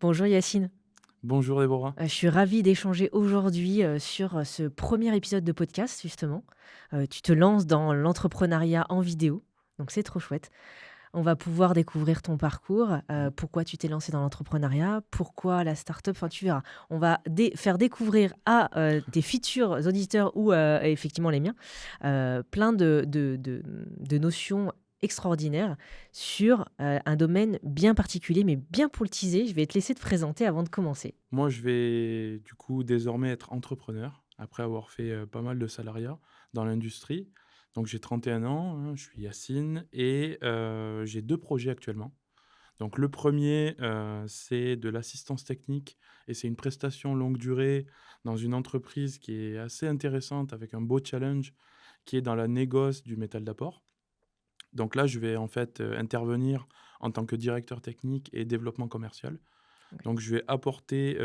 Bonjour Yacine. Bonjour Déborah. Je suis ravie d'échanger aujourd'hui, sur, ce premier épisode de podcast justement. Tu te lances dans l'entrepreneuriat en vidéo, donc c'est trop chouette. On va pouvoir découvrir ton parcours, Mmh. pourquoi tu t'es lancé dans l'entrepreneuriat, pourquoi la start-up, enfin tu verras. On va faire découvrir à, tes futurs auditeurs ou, effectivement les miens, plein de notions extraordinaires sur, un domaine bien particulier, mais bien pour le teaser, je vais te laisser te présenter avant de commencer. Moi, je vais du coup désormais être entrepreneur après avoir fait, pas mal de salariat dans l'industrie. Donc j'ai 31 ans, hein, je suis Yacine et j'ai 2 projets actuellement. Donc le premier, c'est de l'assistance technique et c'est une prestation longue durée dans une entreprise qui est assez intéressante avec un beau challenge qui est dans la négoce du métal d'apport. Donc là, je vais en fait, intervenir en tant que directeur technique et développement commercial. OK. Donc je vais apporter,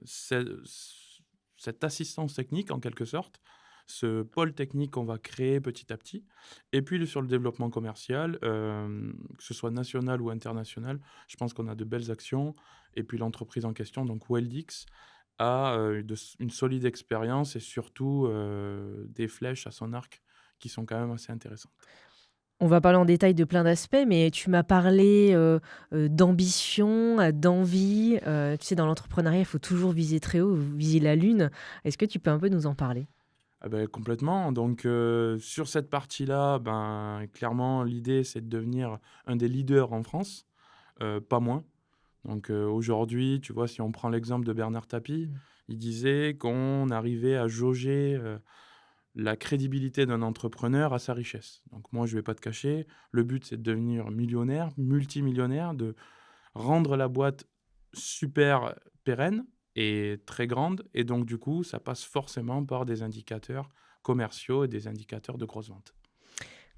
cette assistance technique en quelque sorte, ce pôle technique qu'on va créer petit à petit et puis sur le développement commercial, que ce soit national ou international, je pense qu'on a de belles actions et puis l'entreprise en question, donc Weldix, a, une solide expérience et surtout, des flèches à son arc qui sont quand même assez intéressantes. On va parler en détail de plein d'aspects, mais tu m'as parlé, d'ambition, d'envie, tu sais dans l'entrepreneuriat, il faut toujours viser très haut, viser la lune. Est-ce que tu peux un peu nous en parler? Ah beh, complètement. Donc, sur cette partie-là, ben, clairement, l'idée, c'est de devenir un des leaders en France, pas moins. Donc, aujourd'hui, tu vois, si on prend l'exemple de Bernard Tapie, Mmh. il disait qu'on arrivait à jauger, la crédibilité d'un entrepreneur à sa richesse. Donc moi, je vais pas te cacher, le but, c'est de devenir millionnaire, multimillionnaire, de rendre la boîte super pérenne et très grande et donc du coup, ça passe forcément par des indicateurs commerciaux et des indicateurs de grosse vente.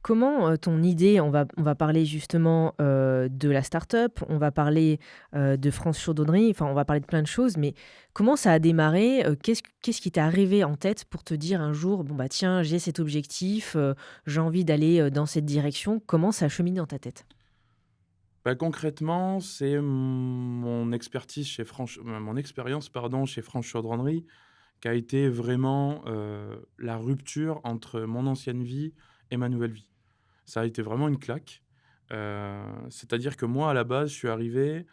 Comment, ton idée on va parler justement, de la start-up, on va parler, de France Chaudronnerie, enfin on va parler de plein de choses, mais comment ça a démarré? Qu'est-ce qui t'est arrivé en tête pour te dire un jour: «Bon bah tiens, j'ai cet objectif, j'ai envie d'aller, dans cette direction». Comment ça a cheminé dans ta tête? Bah, concrètement, c'est mon expertise chez mon expérience pardon, chez France Chaudronnerie qui a été vraiment, la rupture entre mon ancienne vie et ma nouvelle vie. Ça a été vraiment une claque, c'est-à-dire que moi, à la base, je suis arrivé.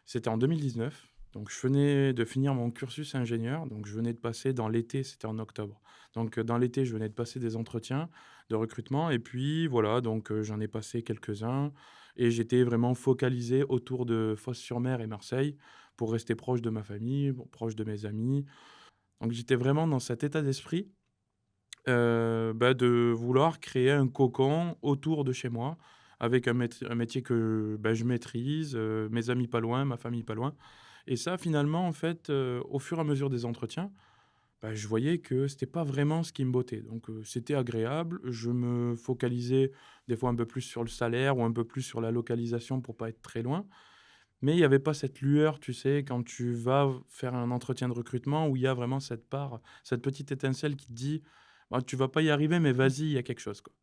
C'était en 2019, donc je venais de finir mon cursus ingénieur, donc je venais de passer dans l'été, c'était en octobre. Donc, dans l'été, je venais de passer des entretiens de recrutement et puis voilà, donc, j'en ai passé quelques-uns et j'étais vraiment focalisé autour de Fos-sur-Mer et Marseille pour rester proche de ma famille, bon, proche de mes amis. Donc j'étais vraiment dans cet état d'esprit, bah, de vouloir créer un cocon autour de chez moi avec un métier que, bah, je maîtrise, mes amis pas loin, ma famille pas loin et ça finalement en fait, au fur et à mesure des entretiens, bah, je voyais que c'était pas vraiment ce qui me bottait donc c'était agréable. Je me focalisais des fois un peu plus sur le salaire ou un peu plus sur la localisation pour pas être très loin mais il y avait pas cette lueur, tu sais, quand tu vas faire un entretien de recrutement où il y a vraiment cette part, cette petite étincelle qui te dit: «Bah, tu vas pas y arriver, mais vas-y, il y a quelque chose, quoi».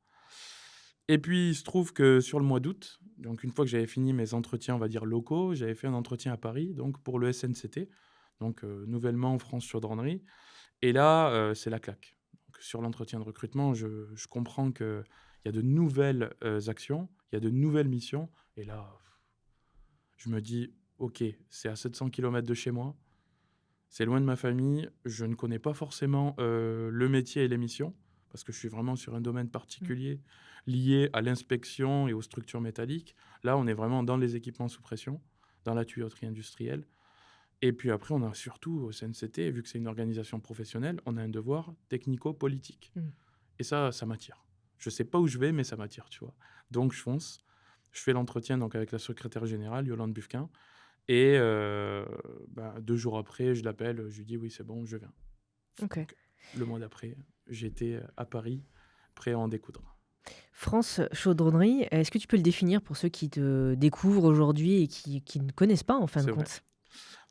Et puis, il se trouve que sur le mois d'août, donc une fois que j'avais fini mes entretiens, on va dire locaux, j'avais fait un entretien à Paris, donc pour le SNCT, donc nouvellement France Chaudronnerie et là, c'est la claque. Donc sur l'entretien de recrutement, je comprends qu'il y a de nouvelles, actions, il y a de nouvelles missions et là je me dis: «OK, c'est à 700 kilomètres de chez moi, c'est loin de ma famille, je ne connais pas forcément, le métier et les missions», parce que je suis vraiment sur un domaine Mmh. particulier lié à l'inspection et aux structures métalliques. Là, on est vraiment dans les équipements sous pression, dans la tuyauterie industrielle et puis après on a surtout au CNCT, vu que c'est une organisation professionnelle, on a un devoir technico-politique Mmh. et ça m'attire. Je sais pas où je vais, mais ça m'attire, tu vois? Donc je fonce, je fais l'entretien donc avec la secrétaire générale, Yolande Buffquin et bah, 2 jours après, je l'appelle, je lui dis: «Oui, c'est bon, je viens». OK. Donc le mois d'après, j'étais, à Paris, prêt à en découdre. France Chaudronnerie, est-ce que tu peux le définir pour ceux qui te découvrent aujourd'hui et qui ne connaissent pas en fin de C'est vrai. compte?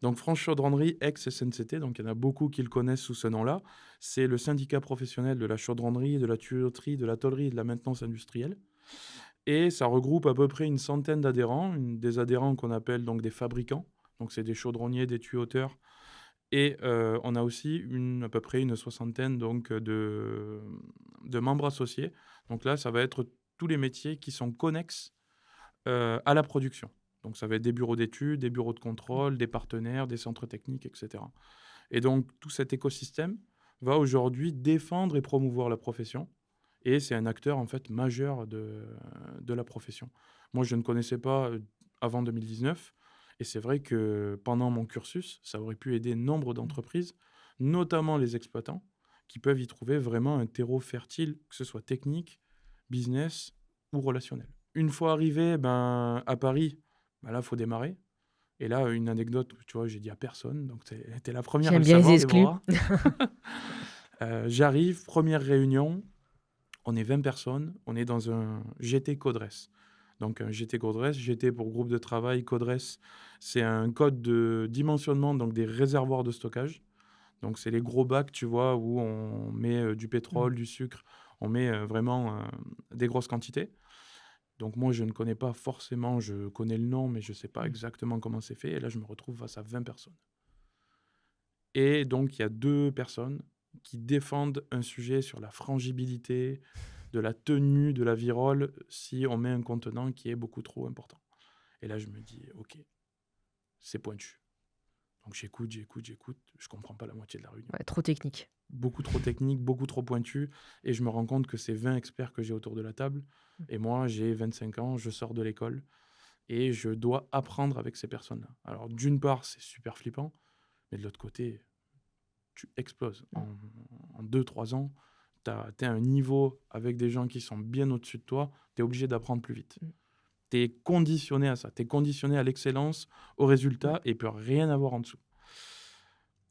Donc France Chaudronnerie, ex-SNCT, donc il y en a beaucoup qui le connaissent sous ce nom-là. C'est le syndicat professionnel de la chaudronnerie, de la tuyauterie, de la tôlerie et de la maintenance industrielle et ça regroupe à peu près une centaine d'adhérents, des adhérents qu'on appelle donc des fabricants, Donc, c'est des chaudronniers, des tuyauteurs. Et on a aussi à peu près une soixantaine donc, de membres associés. Donc là, ça va être tous les métiers qui sont connexes à la production. Donc, ça va être des bureaux d'études, des bureaux de contrôle, des partenaires, des centres techniques, etc. Et donc, tout cet écosystème va aujourd'hui défendre et promouvoir la profession. Et c'est un acteur, en fait, majeur de la profession. Moi, je ne connaissais pas avant 2019. Et c'est vrai que pendant mon cursus, ça aurait pu aider nombre d'entreprises, notamment les exploitants, qui peuvent y trouver vraiment un terreau fertile, que ce soit technique, business ou relationnel. Une fois arrivé à Paris, là, il faut démarrer. Et là, une anecdote, tu vois, j'ai dit à personne, donc t'es la première à J'aime le bien les savoir, exclus. Déborah. J'arrive, première réunion, on est 20 personnes, on est dans un GT Codress. Donc un GT Codress, GT pour groupe de travail, Codress, c'est un code de dimensionnement, donc des réservoirs de stockage. Donc c'est les gros bacs, tu vois, où on met du Mmh. pétrole, du sucre, on met vraiment des grosses quantités. Donc moi, je ne connais pas forcément, je connais le nom, mais je ne sais pas Mmh. exactement comment c'est fait. Et là, je me retrouve face à 20 personnes. Et donc, il y a 2 personnes qui défendent un sujet sur la frangibilité, de la tenue de la virole, si on met un contenant qui est beaucoup trop important. Et là, je me dis: «OK, c'est pointu». Donc j'écoute, je comprends pas la moitié de la réunion. Ouais, trop technique. Beaucoup trop technique, beaucoup trop pointu et je me rends compte que c'est 20 experts que j'ai autour de la table Mmh. et moi, j'ai 25 ans, je sors de l'école et je dois apprendre avec ces personnes-là. Alors d'une part, c'est super flippant, mais de l'autre côté, tu exploses. Mmh. En 2-3 ans, tu as un niveau avec des gens qui sont bien au-dessus de toi, tu es obligé d'apprendre plus vite. Mmh. Tu es conditionné à ça, tu es conditionné à l'excellence, au Ouais. résultat et il peut rien avoir en dessous.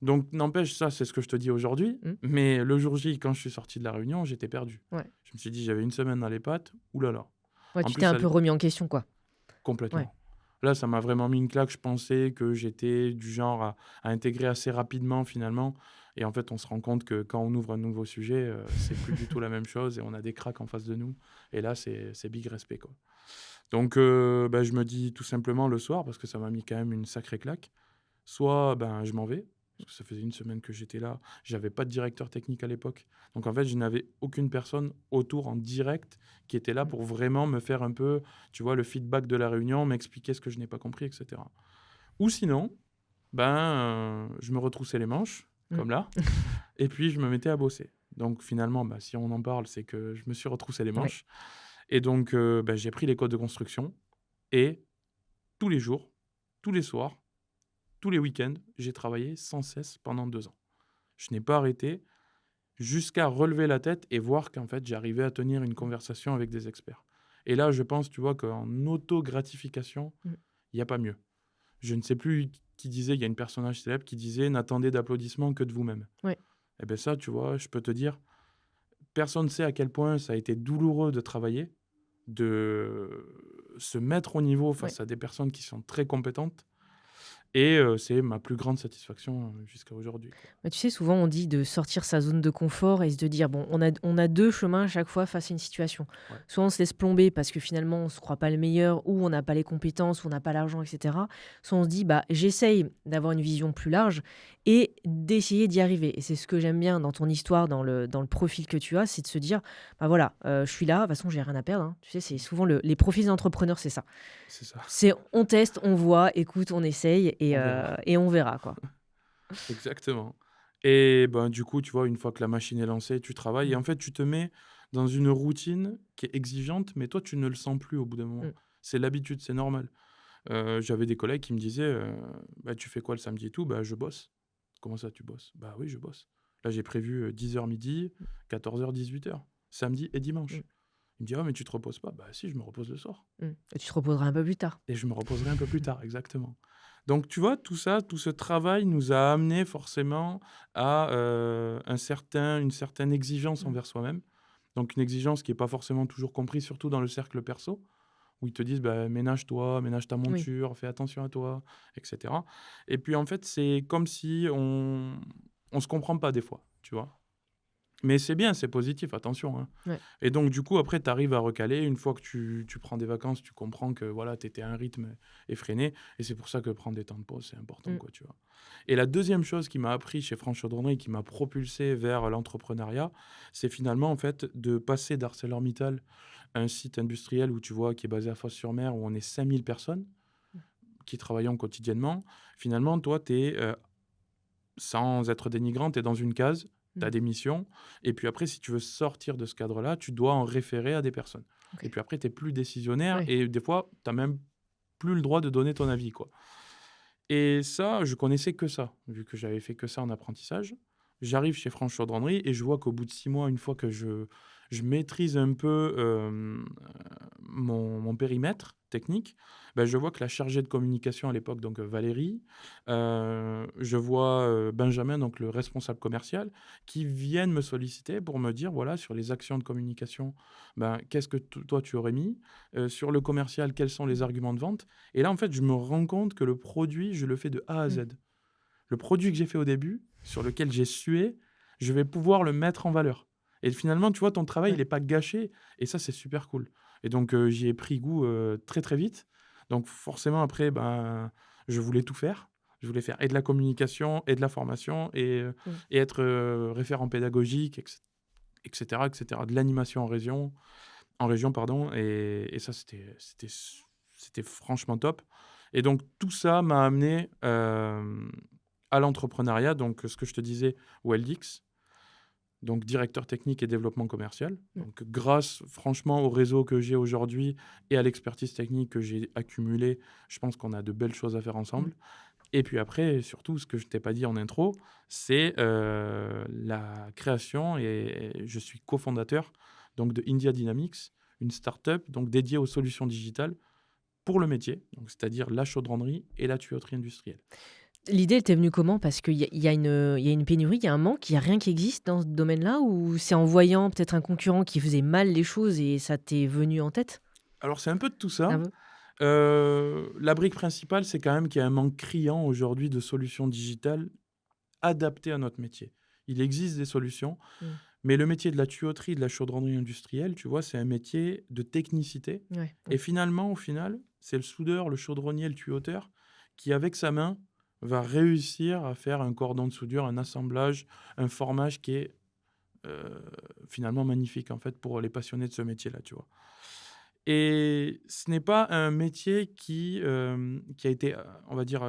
Donc n'empêche, ça, c'est ce que je te dis aujourd'hui, Mmh. mais le jour J, quand je suis sorti de la réunion, j'étais perdu. Ouais. Je me suis dit: «J'avais une semaine dans les pattes, ouh là là». Ouais, En tu t'es plus, un ça peu remis en question, quoi. Ouais. complètement. Là, ça m'a vraiment mis une claque. Je pensais que j'étais du genre à intégrer assez rapidement finalement et en fait, on se rend compte que quand on ouvre un nouveau sujet, c'est plus du tout la même chose et on a des cracks en face de nous et là, c'est big respect, quoi. Donc je me dis tout simplement le soir, parce que ça m'a mis quand même une sacrée claque, soit, je m'en vais, parce que ça faisait une semaine que j'étais là. J'avais pas de directeur technique à l'époque. Donc en fait, je n'avais aucune personne autour en direct qui était là Mmh. pour vraiment me faire un peu, tu vois, le feedback de la réunion, m'expliquer ce que je n'ai pas compris, et cetera. Ou sinon, je me retroussais les manches, Mmh. comme là, et puis je me mettais à bosser. Donc finalement, si on en parle, c'est que je me suis retroussé les Ouais. manches et donc j'ai pris les codes de construction et tous les jours, tous les soirs, tous les week-ends, j'ai travaillé sans cesse pendant 2 ans. Je n'ai pas arrêté jusqu'à relever la tête et voir qu'en fait, j'arrivais à tenir une Mmh. conversation avec des experts. Et là, je pense, tu vois, qu'en auto-gratification, Mmh. il y a pas mieux. Je ne sais plus qui disait, il y a une personnage célèbre qui disait: «N'attendez d'applaudissements que de vous-même». Ouais. Et beh, ça, tu vois, je peux te dire, personne ne sait à quel point ça a été douloureux de travailler, de se mettre au niveau Ouais. face à des personnes qui sont très compétentes et c'est ma plus grande satisfaction, jusqu'à aujourd'hui, quoi. Bah, tu sais, souvent, on dit de sortir sa zone de confort et se de dire, bon, on a 2 chemins à chaque fois face à une situation. Ouais. Soit on se laisse plomber parce que finalement, on se croit pas le meilleur ou on n'a pas les compétences ou on n'a pas l'argent, et cetera. Soit on se dit, bah, j'essaye d'avoir une vision plus large et d'essayer d'y arriver. Et c'est ce que j'aime bien dans ton histoire, dans le profil que tu as, c'est de se dire, bah voilà, je suis là, de toute façon, j'ai rien à perdre, hein. Tu sais, c'est souvent les profils d'entrepreneurs, c'est ça. C'est ça, C'est on teste, on voit, écoute, on essaye et, on heu, verra. et on verra, quoi. Exactement et du coup, tu vois, une fois que la machine est lancée, tu travailles et Mmh. en fait, tu te mets dans une routine qui est exigeante, mais toi, tu ne le sens plus au bout d'un moment. Mmh. C'est l'habitude, c'est normal. J'avais des collègues qui me disaient, «Bah, tu fais quoi le samedi et tout?» «Bah, je bosse». «Comment ça, tu bosses?» «Bah, oui, je bosse. Là, j'ai prévu, 10h midi, 14h-18h, samedi et Mmh. dimanche». Il me dit: «Ah, mais tu te reposes pas?» «Bah, si, je me repose le soir». Mmh. Et tu te reposeras un peu plus tard. Et je me reposerai un peu plus tard, exactement. Donc tu vois, tout ça, tout ce travail nous a amené forcément à, une certaine exigence Mmh. envers soi-même. Donc une exigence qui est pas forcément toujours comprise, surtout dans le cercle perso, où ils te disent: «Bah, ménage-toi, ménage ta Oui. monture, fais attention à toi» et cetera. Et puis en fait, c'est comme si on se comprend pas des fois, tu vois? Mais c'est bien, c'est positif, attention, hein. Ouais. Et donc, du coup, après, tu arrives à recaler. Une fois que tu prends des vacances, tu comprends que voilà, tu étais à un rythme effréné. Et c'est pour ça que prendre des temps de pause, c'est important, Mmh. quoi, tu vois. Et la deuxième chose qui m'a appris chez France Chaudronnerie, qui m'a propulsé vers l'entrepreneuriat, c'est finalement, en fait, de passer d'ArcelorMittal, un site industriel où tu vois, qui est basé à Fos-sur-Mer, où on est 5000 personnes qui travaillons quotidiennement. Finalement, toi, tu es, sans être dénigrant, tu es dans une case, tu as Mmh. des missions, et puis après, si tu veux sortir de ce cadre-là, tu dois en référer à des personnes. Et OK. puis après, tu es plus décisionnaire, Ouais. et des fois, tu as même plus le droit de donner ton avis, quoi. Et ça, je connaissais que ça, vu que j'avais fait que ça en apprentissage. J'arrive chez France Chaudronnerie et je vois qu'au bout de 6 mois, une fois que je maîtrise un peu, mon périmètre technique, bah, je vois que la chargée de communication à l'époque, donc Valérie, je vois, Benjamin, donc le responsable commercial, qui viennent me solliciter pour me dire: «Voilà, sur les actions de communication, ben, qu'est-ce que toi tu aurais mis? Sur le commercial, quels sont les Mmh. arguments de vente?» Et là, en fait, je me rends compte que le produit, je le fais de A à Mmh. Z. Le produit que j'ai fait au début, sur lequel j'ai sué, je vais pouvoir le mettre en valeur. Et finalement, tu vois, ton travail, il Ouais. est pas gâché, et ça, c'est super cool. Et donc, j'y ai pris goût, très, très vite. Donc forcément, après, ben, je voulais tout faire. Je voulais faire et de la communication et de la formation, Mmh. et être, référent pédagogique, et cetera, et cetera. De l'animation en région, pardon, et ça, c'était franchement top. Et donc tout ça m'a amené, à l'entrepreneuriat, donc ce que je te disais, Weldix, donc directeur technique et développement commercial. Mmh. Donc grâce franchement au réseau que j'ai aujourd'hui et à l'expertise technique que j'ai accumulée, je pense qu'on a de belles choses à faire Mmh. ensemble. Et puis après, surtout, ce que je t'ai pas dit en intro, c'est, la création, et je suis cofondateur donc de India Dynamics, une start-up donc dédiée aux solutions digitales pour le métier, donc c'est-à-dire la chaudronnerie et la tuyauterie industrielle. L'idée, elle t'est venue comment? Parce qu'il y a une pénurie, il y a un manque, il y a rien qui existe dans ce domaine-là? Ou c'est en voyant peut-être un concurrent qui faisait mal les choses et ça t'est venu en tête? Alors c'est un peu de tout ça. Un peu? La brique principale, c'est quand même qu'il y a un manque criant aujourd'hui de solutions digitales adaptées à notre métier. Il existe des solutions, Mmh. mais le métier de la tuyauterie, de la chaudronnerie industrielle, tu vois, c'est un métier de technicité. Ouais. Et Mmh. finalement, au final, c'est le soudeur, le chaudronnier, le tuyauteur qui, avec sa main, va réussir à faire un cordon de soudure, un assemblage, un formage qui est finalement magnifique, en fait, pour les passionnés de ce métier-là, tu vois. Et ce n'est pas un métier qui a été, on va dire,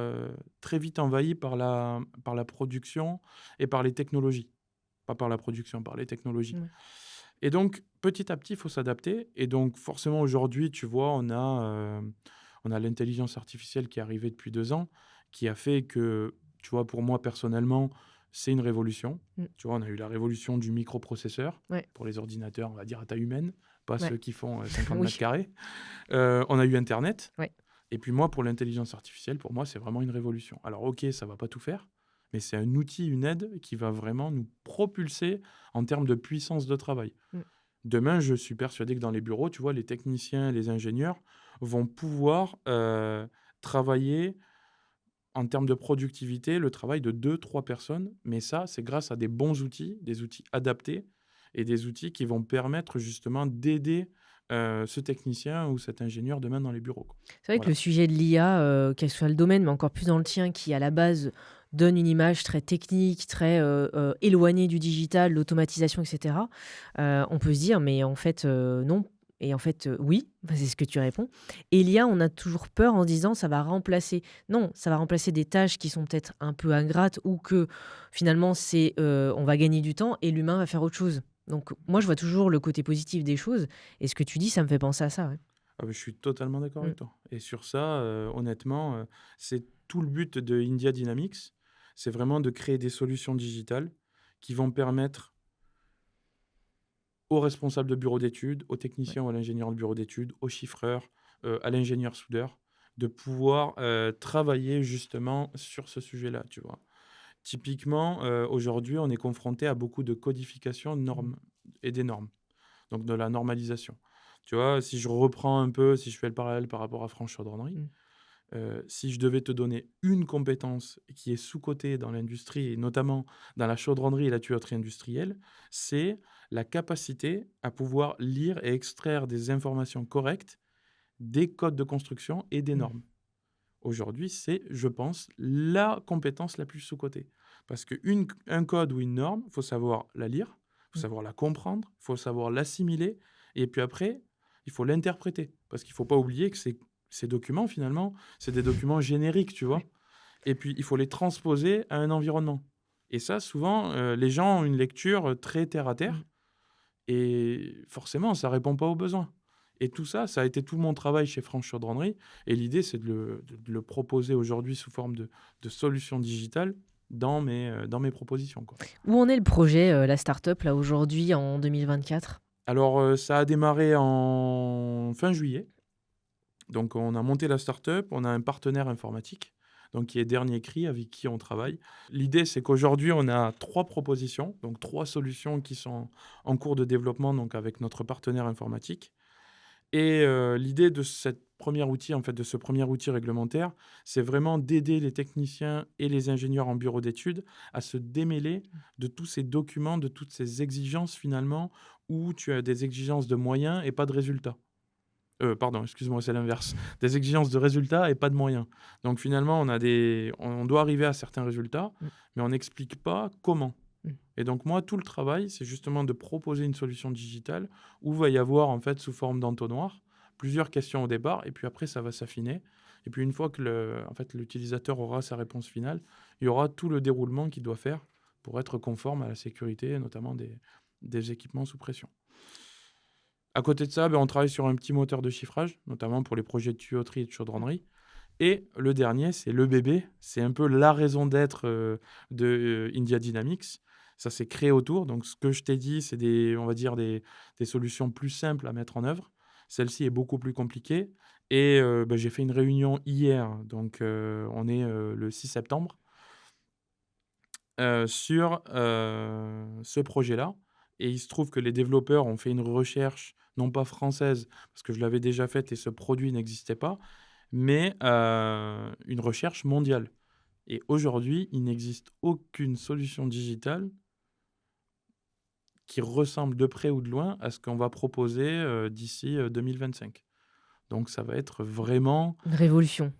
très vite envahi par la production et par les technologies. Pas par la production, par les technologies. Ouais. Et donc, petit à petit, il faut s'adapter. Et donc, forcément, aujourd'hui, tu vois, on a l'intelligence artificielle qui est arrivée depuis 2 ans, qui a fait que, tu vois, pour moi, personnellement, c'est une révolution. Mmh. Tu vois, on a eu la révolution du microprocesseur Ouais. pour les ordinateurs, on va dire, à taille humaine, pas Ouais. ceux qui font 50 mètres Oui. carrés. On a eu internet. Ouais. Et puis moi, pour l'intelligence artificielle, pour moi, c'est vraiment une révolution. Alors OK, ça va pas tout faire, mais c'est un outil, une aide qui va vraiment nous propulser en termes de puissance de travail. Mmh. Demain, je suis persuadé que dans les bureaux, tu vois, les techniciens, les ingénieurs vont pouvoir, travailler en termes de productivité, le travail de 2 3 personnes. Mais ça, c'est grâce à des bons outils, des outils adaptés, et des outils qui vont permettre justement d'aider, ce technicien ou cet ingénieur demain dans les bureaux, quoi. C'est vrai que Voilà. le sujet de l'IA, quel que soit le domaine, mais encore plus dans le tien qui, à la base, donne une image très technique, très, éloignée du digital, l'automatisation et cetera, on peut se dire: «Mais en fait, non» et en fait, oui, bah, c'est ce que tu réponds. Et l'IA, on a toujours peur en se disant: «Ça va remplacer». Non, ça va remplacer des tâches qui sont peut-être un peu ingrates ou que finalement c'est, on va gagner du temps et l'humain va faire autre chose. Donc moi, je vois toujours le côté positif des choses et ce que tu dis, ça me fait penser à ça, ouais. Ah beh, je suis totalement d'accord Mmh. avec toi, et sur ça, honnêtement, c'est tout le but de India Dynamics. C'est vraiment de créer des solutions digitales qui vont permettre aux responsables de bureaux d'études, aux Ouais. techniciens ou à l'ingénieur de bureau d'études, aux chiffreurs, à l'ingénieur soudeur, de pouvoir, travailler justement sur ce sujet-là, tu vois? Typiquement, aujourd'hui, on est confronté à beaucoup de codification de Mmh. normes et des normes, donc de la normalisation. Tu vois? Si je reprends un peu, si je fais le parallèle par rapport à France Chaudronnerie, Mmh. Si je devais te donner une compétence qui est sous-cotée dans l'industrie et notamment dans la chaudronnerie et la tuyauterie industrielle, c'est la capacité à pouvoir lire et extraire des informations correctes des codes de construction et des Mmh. normes. Aujourd'hui, c'est, je pense, la compétence la plus sous-cotée. Parce qu'un code ou une norme, il faut savoir la lire, il faut Mmh. savoir la comprendre, il faut savoir l'assimiler, et puis après, il faut l'interpréter. Parce qu'il ne faut pas oublier que ces documents, finalement, c'est des documents génériques, tu vois. Ouais. Et puis, il faut les transposer à un environnement. Et ça, souvent, les gens ont une lecture très terre à Mmh. terre, et forcément, ça répond pas aux besoins. Et tout ça, ça a été tout mon travail chez France Chaudronnerie. Et l'idée, c'est de le proposer aujourd'hui sous forme de solutions digitales dans mes propositions, quoi. Où en est le projet, la start-up là aujourd'hui en 2024? Alors, ça a démarré en fin juillet. Donc, on a monté la start-up, on a un partenaire informatique, donc qui est Dernier Cri, avec qui on travaille. L'idée, c'est qu'aujourd'hui, on a 3 propositions, donc 3 solutions qui sont en cours de développement, donc avec notre partenaire informatique. Et l'idée de cette première outil, en fait, de ce premier outil réglementaire, c'est vraiment d'aider les techniciens et les ingénieurs en bureau d'études à se démêler de tous ces documents, de toutes ces exigences finalement, où tu as des exigences de moyens et pas de résultats. Pardon, excuse-moi, c'est l'inverse. Des exigences de résultats et pas de moyens. Donc finalement, on doit arriver à certains résultats, Mmh. mais on n'explique pas comment. Mmh. Et donc moi, tout le travail, c'est justement de proposer une solution digitale où va y avoir, en fait, sous forme d'entonnoir, plusieurs questions au départ, et puis après, ça va s'affiner. Et puis une fois que en fait, l'utilisateur aura sa réponse finale, il y aura tout le déroulement qu'il doit faire pour être conforme à la sécurité, notamment des équipements sous pression. À côté de ça, on travaille sur un petit moteur de chiffrage, notamment pour les projets de tuyauterie et de chaudronnerie. Et le dernier, c'est le bébé. C'est un peu la raison d'être de India Dynamics. Ça s'est créé autour. Donc, ce que je t'ai dit, c'est on va dire des solutions plus simples à mettre en œuvre. Celle-ci est beaucoup plus compliquée. Et j'ai fait une réunion hier. Donc, on est le 6 septembre sur ce projet-là. Et il se trouve que les développeurs ont fait une recherche, non pas française, parce que je l'avais déjà faite et ce produit n'existait pas, mais une recherche mondiale. Et aujourd'hui, il n'existe aucune solution digitale qui ressemble de près ou de loin à ce qu'on va proposer d'ici 2025. Donc ça va être vraiment Une révolution.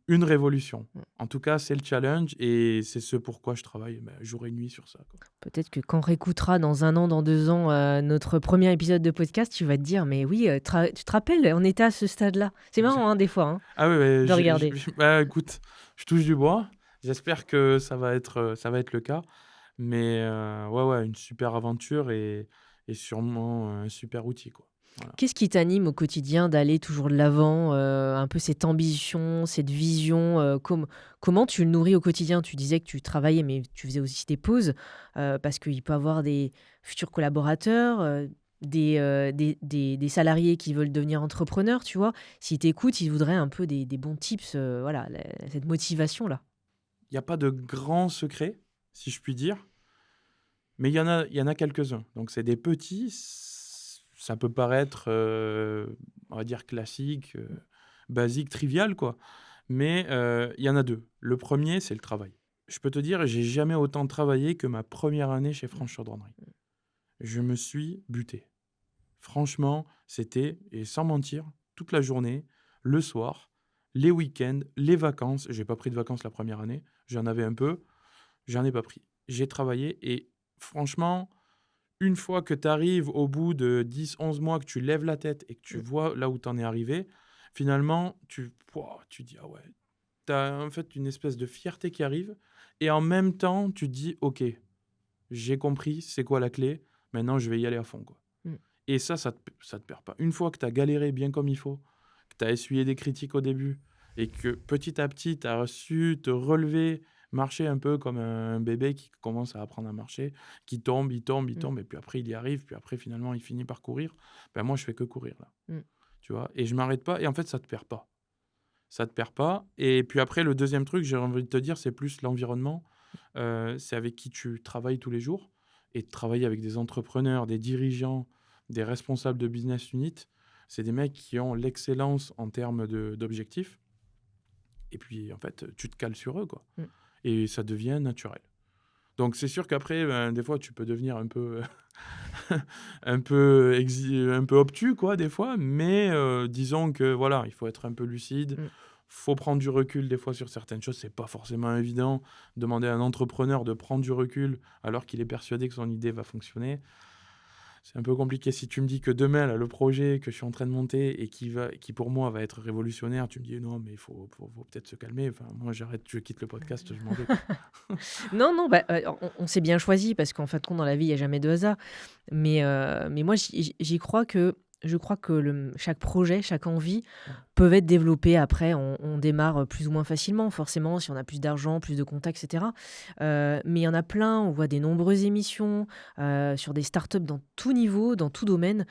une révolution. Mmh. En tout cas, c'est le challenge et c'est ce pourquoi je travaille jour et nuit sur ça, quoi. Peut-être que quand on réécoutera dans 1 an, dans 2 ans, notre premier épisode de podcast, tu vas te dire: «Mais oui, tu te rappelles, on était à ce stade-là». C'est J'ai- marrant, hein, des fois, hein, Ah oui, ouais, de regarder. bah, écoute, je touche du bois. J'espère que ça va être le cas. Mais ouais, ouais, une super aventure et sûrement un super outil, quoi. Voilà. Qu'est-ce qui t'anime au quotidien d'aller toujours de l'avant, un peu cette ambition, cette vision, comment tu le nourris au quotidien? Tu disais que tu travaillais, mais tu faisais aussi des pauses, parce qu'il peut y avoir des futurs collaborateurs, des salariés qui veulent devenir entrepreneurs, tu vois? S'ils t'écoutent, ils voudraient un peu des bons tips, voilà, cette motivation-là. Il y a pas de grands secrets, si je puis dire, mais il y en a quelques-uns. Donc c'est des petits, ça peut paraître, on va dire classique, basique, trivial, quoi. Mais il y en a 2. Le premier, c'est le travail. Je peux te dire, j'ai jamais autant travaillé que ma première année chez France Chaudronnerie. Je me suis buté. Franchement, c'était, et sans mentir, toute la journée, le soir, les week-ends, les vacances. J'ai pas pris de vacances la première année. J'en avais un peu, j'en ai pas pris. J'ai travaillé et franchement, une fois que tu arrives au bout de 10, 11 mois, que tu lèves la tête et que tu Mmh. vois là où tu en es arrivé, finalement, tu dis: «Ah ouais». Tu as en fait une espèce de fierté qui arrive et en même temps, tu te dis: «OK, j'ai compris c'est quoi la clé, maintenant je vais y aller à fond, quoi». Mmh. Et ça te perd pas. Une fois que tu as galéré bien comme il faut, que tu as essuyé des critiques au début et que petit à petit, tu as su te relever, marcher un peu comme un bébé qui commence à apprendre à marcher, qui tombe, il tombe, il Mmh. tombe et puis après il y arrive, puis après finalement il finit par courir. Ben moi, je fais que courir là, Mmh. tu vois? Et je m'arrête pas et en fait, ça te perd pas. Ça te perd pas et puis après le deuxième truc, j'ai envie de te dire, c'est plus l'environnement. C'est avec qui tu travailles tous les jours et de travailler avec des entrepreneurs, des dirigeants, des responsables de business unit, c'est des mecs qui ont l'excellence en termes d'objectifs et puis en fait, tu te cales sur eux, quoi. Mmh. Et ça devient naturel. Donc c'est sûr qu'après, ben, des fois, tu peux devenir un peu, un peu obtus, quoi, des fois, mais disons que voilà, il faut être un peu lucide. Mmh. Faut prendre du recul des fois sur certaines choses, c'est pas forcément évident. Demander à un entrepreneur de prendre du recul alors qu'il est persuadé que son idée va fonctionner, c'est un peu compliqué. Si tu me dis que demain, là, le projet que je suis en train de monter et qui pour moi va être révolutionnaire, tu me dis: «Non, mais il faut peut-être se calmer». Enfin, moi, j'arrête, je quitte le podcast, je m'en vais, quoi. Non, non, bah, on s'est bien choisi parce qu'en fin de compte, dans la vie, il y a jamais de hasard. Mais moi, j'y crois que je crois que chaque projet, chaque envie peuvent être développés après. On démarre, plus ou moins facilement, forcément, si on a plus d'argent, plus de contacts et cetera. Mais il y en a plein, on voit des nombreuses émissions, sur des startups dans tout niveau, dans tout domaine.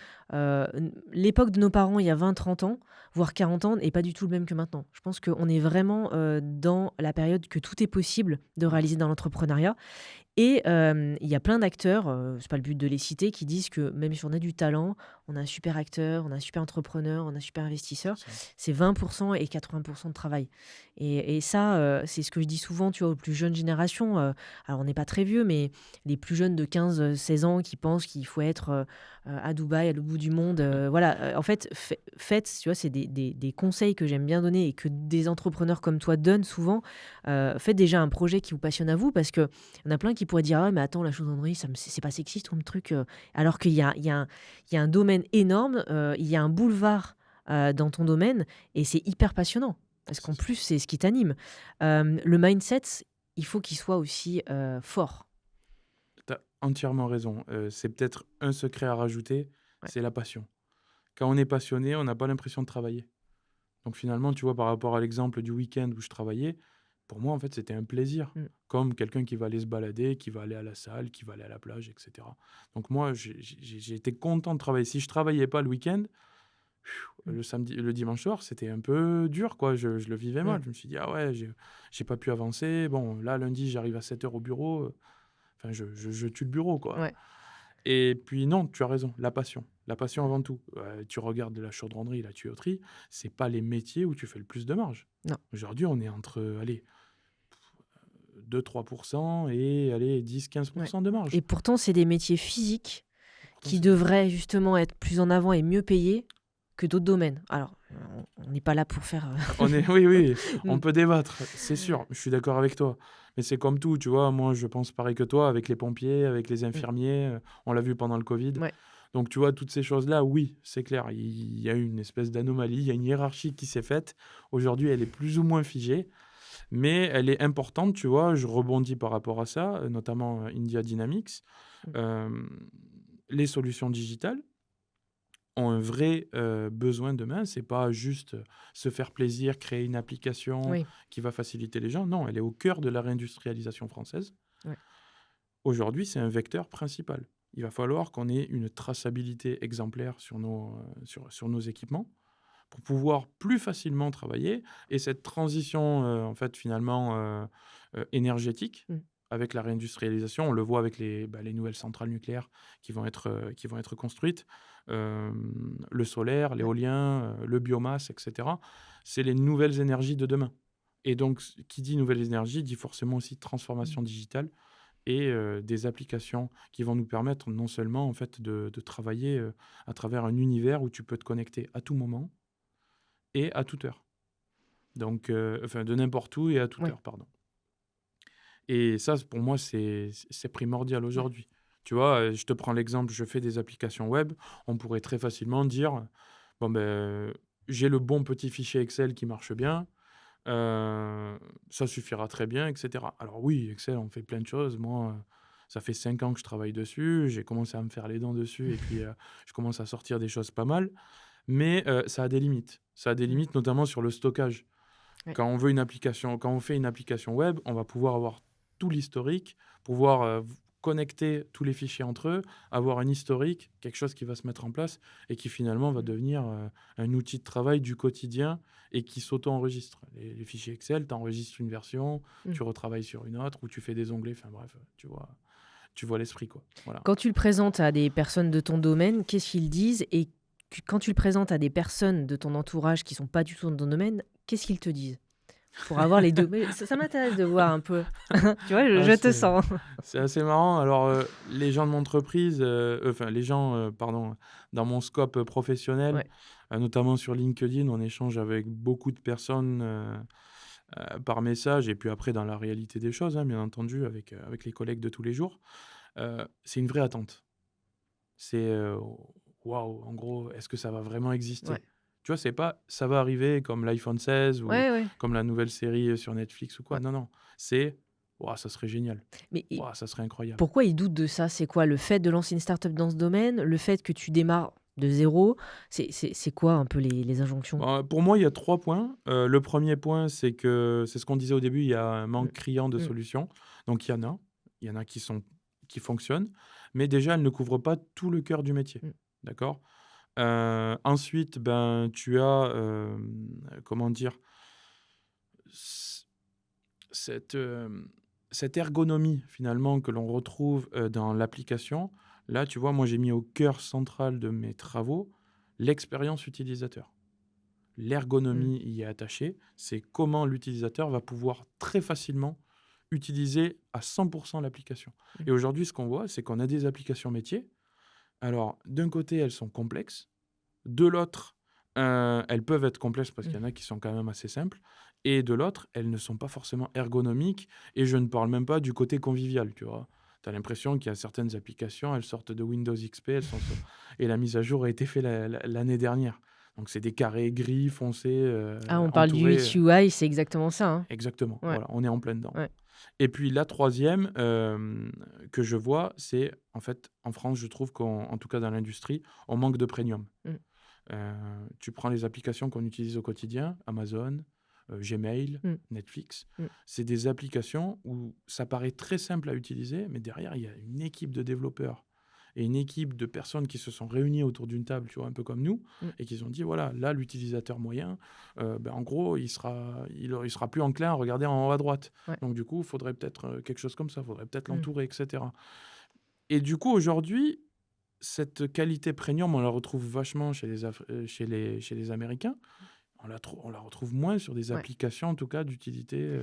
L'époque de nos parents, il y a 20, 30 ans, voire 40 ans, n'est pas du tout le même que maintenant. Je pense qu'on est vraiment, dans la période que tout est possible de réaliser dans l'entrepreneuriat. Et il y a plein d'acteurs, c'est pas le but de les citer, qui disent que même si on a du talent, on a un super acteur, on a un super entrepreneur, on a un super investisseur, C'est ça. c'est 20 et 80 de travail. Et ça, c'est ce que je dis souvent, tu vois, aux plus jeunes générations, alors on n'est pas très vieux, mais les plus jeunes de 15, 16 ans qui pensent qu'il faut être, à Dubaï, à l'autre bout du monde, voilà, en fait, faites, tu vois, c'est des conseils que j'aime bien donner et que des entrepreneurs comme toi donnent souvent. Faites déjà un projet qui vous passionne à vous parce qu'il y en a plein qui pourraient dire: «Ah ouais, mais attends, la chaudronnerie, c'est pas sexiste comme truc», alors qu'il y a un domaine énorme, il y a un boulevard, dans ton domaine et c'est hyper passionnant parce qu'en C'est plus, c'est ce qui t'anime. Le mindset, il faut qu'il soit aussi, fort. Tu as entièrement raison. C'est peut-être un secret à rajouter, Ouais. c'est la passion. Quand on est passionné, on n'a pas l'impression de travailler. Donc finalement, tu vois, par rapport à l'exemple du week-end où je travaillais, pour moi, en fait, c'était un plaisir. Mmh. Comme quelqu'un qui va aller se balader, qui va aller à la salle, qui va aller à la plage, etc. Donc moi, j'ai été content de travailler. Si je travaillais pas le week-end, Mmh. le samedi, le dimanche soir, c'était un peu dur, quoi. Je le vivais Mmh. mal. Je me suis dit, ah ouais, j'ai pas pu avancer. Bon, là, lundi, j'arrive à 7 heures au bureau. Enfin, je tue le bureau, quoi. Ouais. Et puis non, tu as raison, la passion. La passion avant tout. Tu regardes la chaudronnerie, la tuyauterie, c'est pas les métiers où tu fais le plus de marge. Non. Aujourd'hui, on est entre, allez, 2-3% et allez, Ouais 10-15% de et marge. pourtant, c'est des métiers physiques Pourtant, qui c'est des métiers. devraient justement être plus en avant et mieux payés que d'autres domaines. Alors, on n'est pas là pour faire, On est, oui, oui, on mmh, peut débattre, c'est sûr, je suis d'accord avec toi. Mais c'est comme tout, tu vois, moi je pense pareil que toi, avec les pompiers, avec les mmh, infirmiers, on l'a vu pendant le Covid. ouais, Donc tu vois, toutes ces choses-là, oui, c'est clair, il y a eu une espèce d'anomalie, il y a une hiérarchie qui s'est faite. Aujourd'hui, elle est plus ou moins figée, mais elle est importante, tu vois. Je rebondis par rapport à ça, notamment India Dynamics. mmh, Euh, les solutions digitales ont un vrai besoin demain. C'est pas juste se faire plaisir, créer une application oui, qui va faciliter les gens. Non, elle est au cœur de la réindustrialisation française. ouais, Aujourd'hui, c'est un vecteur principal. Il va falloir qu'on ait une traçabilité exemplaire sur nos équipements pour pouvoir plus facilement travailler. Et cette transition, en fait, finalement, énergétique, mmh, avec la réindustrialisation, on le voit avec les nouvelles centrales nucléaires qui vont être construites, le solaire, ouais, l'éolien, le biomasse, etc. C'est les nouvelles énergies de demain. Et donc, qui dit nouvelles énergies dit forcément aussi mmh, transformation digitale et des applications qui vont nous permettre non seulement en fait de travailler à travers un univers où tu peux te connecter à tout moment et à toute heure. Donc, enfin, de n'importe où et à toute ouais, heure, pardon. Et ça, pour moi, c'est primordial ouais, aujourd'hui. Tu vois, je te prends l'exemple, je fais des applications web, on pourrait très facilement dire, bon ben, j'ai le bon petit fichier Excel qui marche bien, ça suffira très bien, et cetera. Alors oui, Excel, on fait plein de choses. Moi, ça fait 5 ans que je travaille dessus, j'ai commencé à me faire les dents dessus et puis, je commence à sortir des choses pas mal. Mais, ça a des limites. Ça a des mmh, limites, notamment sur le stockage. ouais, Quand on fait une application web, on va pouvoir avoir tout l'historique, pouvoir, connecter tous les fichiers entre eux, avoir un historique, quelque chose qui va se mettre en place et qui finalement va mmh, devenir, un outil de travail du quotidien et qui s'auto-enregistre. Les fichiers Excel, tu enregistres une version, mmh. tu retravailles sur une autre ou tu fais des onglets, enfin bref, tu vois l'esprit, quoi. Voilà. Quand tu le présentes à des personnes de ton domaine, qu'est-ce qu'ils disent? Et quand tu le présentes à des personnes de ton entourage qui sont pas du tout dans ton domaine, qu'est-ce qu'ils te disent? Pour avoir les 2. Mais ça m'intéresse de voir un peu. Tu vois, je Ah, je te sens. c'est assez marrant. Alors, les gens de mon entreprise, enfin les gens, pardon, dans mon scope professionnel, Ouais. notamment sur LinkedIn, on échange avec beaucoup de personnes, par message et puis après dans la réalité des choses, hein, bien entendu, avec les collègues de tous les jours. C'est une vraie attente. C'est, waouh, en gros, est-ce que ça va vraiment Ouais. exister? Tu vois, c'est pas: «Ça va arriver» comme l'iPhone 16 ou Ouais, ouais. comme la nouvelle série, sur Netflix ou quoi. Ouais. Non, non, c'est: «Waouh, ça serait génial. Mais Waouh, ça serait incroyable». pourquoi ils doutent de ça? C'est quoi? Le fait de lancer une start-up dans ce domaine? Le fait que tu démarres de zéro? C'est quoi un peu les injonctions? Bah, pour moi, il y a 3 points. Le premier point, c'est que c'est ce qu'on disait au début, il y a un Mmh. manque criant de Mmh. solutions. Donc il y en a qui fonctionnent, mais déjà, elles ne couvrent pas tout le cœur du métier. Mmh. D'accord? Ensuite, ben, tu as, comment dire? C cette, cette ergonomie finalement que l'on retrouve, dans l'application. Là, tu vois, moi, j'ai mis au cœur central de mes travaux l'expérience utilisateur. Mmh. L'ergonomie y est attachée, c'est comment l'utilisateur va pouvoir très facilement utiliser à 100 l'application. Mmh. Et aujourd'hui, ce qu'on voit, c'est qu'on a des applications métiers. Alors, d'un côté, elles sont complexes, de l'autre, elles peuvent être complexes parce qu'il y en Mmh. a qui sont quand même assez simples et de l'autre, elles ne sont pas forcément ergonomiques et je ne parle même pas du côté convivial, tu vois? Tu as l'impression qu'il y a certaines applications, elles sortent de Windows XP, elles sont sur et la mise à jour a été faite l'année dernière. Donc c'est des carrés gris foncés, Ah, on parle du entourés UX/UI, c'est exactement ça, hein? exactement, Ouais, voilà, on est en plein dedans. ouais. Et puis la troisième que je vois, c'est en fait, en France, je trouve qu'en tout cas dans l'industrie, on manque de premium. Mmh. Heu, Tu prends les applications qu'on utilise au quotidien, Amazon, Gmail, Mmh. Netflix. Mmh. C'est des applications où ça paraît très simple à utiliser, mais derrière, il y a une équipe de développeurs et une équipe de personnes qui se sont réunies autour d'une table, tu vois, un peu comme nous Mmh. et qui ont dit: «Voilà, là, l'utilisateur moyen, ben, en gros, il sera plus enclin à regarder en haut à droite. Ouais. Donc du coup, il faudrait peut-être, quelque chose comme ça, il faudrait peut-être Mmh. l'entourer» et cetera. Et du coup, aujourd'hui, cette qualité premium, on la retrouve vachement chez les Américains. On la retrouve moins sur des Ouais. applications, en tout cas, d'utilité,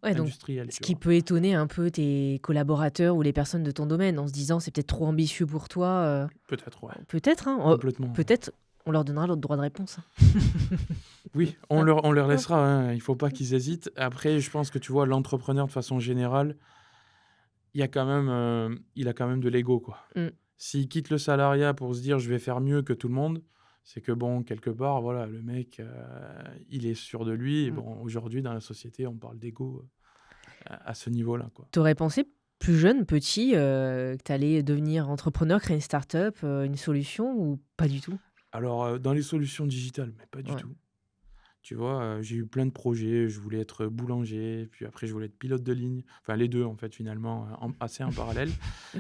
Ouais, donc industrielle, ce tu qui vois? peut étonner un peu tes collaborateurs ou les personnes de ton domaine en se disant: «C'est peut-être trop ambitieux pour toi», Peut-être, ouais, peut-être, hein, complètement, ouais. peut-être on leur donnera l'autre droit de réponse, hein. Oui, on Hein? leur Hein? laissera, hein, il faut pas qu'ils hésitent. Après, je pense que, tu vois, l'entrepreneur, de façon générale, il a quand même de l'ego, quoi. Mmh. S'il quitte le salariat pour se dire: «Je vais faire mieux que tout le monde», c'est que bon, quelque part, voilà, le mec, il est sûr de lui et Mmh. bon, aujourd'hui, dans la société, on parle d'ego, à ce niveau-là, quoi. Tu aurais pensé plus jeune, petit, que tu allais devenir entrepreneur, créer une start-up, une solution ou pas du tout? Alors, dans les solutions digitales, mais pas du Ouais. tout. Tu vois, j'ai eu plein de projets, je voulais être boulanger, puis après je voulais être pilote de ligne, enfin les 2 en fait finalement, assez en parallèle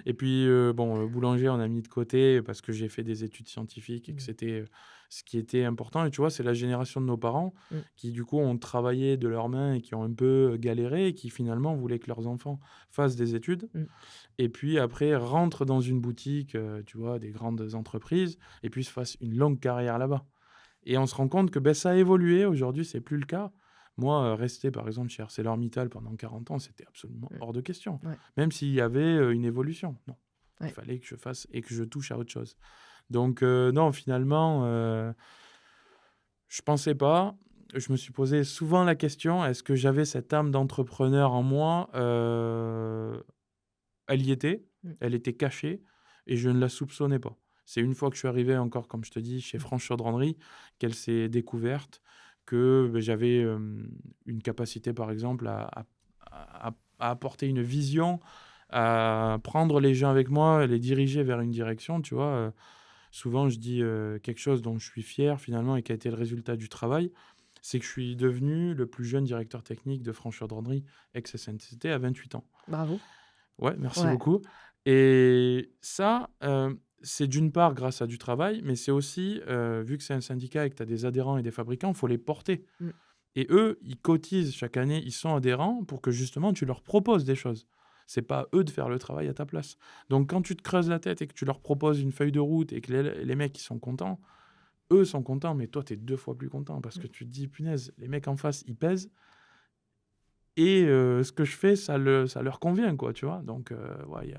et puis, bon, boulanger on a mis de côté parce que j'ai fait des études scientifiques et que Mmh. c'était, ce qui était important et tu vois, c'est la génération de nos parents Mmh. qui du coup ont travaillé de leurs mains et qui ont un peu galéré et qui finalement voulaient que leurs enfants fassent des études Mmh. et puis après rentrent dans une boutique, tu vois, des grandes entreprises et puis se fassent une longue carrière là-bas. Et on se rend compte que, beh, ça a évolué. Aujourd'hui, c'est plus le cas. Moi, rester par exemple chez ArcelorMittal pendant 40 ans, c'était absolument Mmh. hors de question. Ouais. Même s'il y avait, une évolution. Non, il Ouais. fallait que je fasse et que je touche à autre chose. Donc, non, finalement, je pensais pas. Je me suis posé souvent la question: «Est-ce que j'avais cette âme d'entrepreneur en moi?» Elle y était, Mmh. elle était cachée et je ne la soupçonnais pas. C'est une fois que je suis arrivé encore, comme je te dis, chez Mmh. Franche Chaudronnerie, qu'elle s'est découverte que, beh, j'avais, une capacité, par exemple, à apporter une vision, à prendre les gens avec moi, les diriger vers une direction, tu vois? Souvent je dis, quelque chose dont je suis fier finalement et qui a été le résultat du travail, c'est que je suis devenu le plus jeune directeur technique de Franche Chaudronnerie ex-SNCT à 28 ans. Bravo. Ouais, merci Ouais. beaucoup et ça, c'est d'une part grâce à du travail, mais c'est aussi, vu que c'est un syndicat et que tu as des adhérents et des fabricants, il faut les porter Mmh. et eux, ils cotisent chaque année, ils sont adhérents pour que justement tu leur proposes des choses. C'est pas à eux de faire le travail à ta place. Donc quand tu te creuses la tête et que tu leur proposes une feuille de route et que les mecs, ils sont contents, eux sont contents, mais toi, tu es 2 fois plus content parce Mmh. que tu te dis: «Punaise, les mecs en face, ils pèsent». et ce que je fais, ça leur convient, quoi, tu vois? Donc ouais,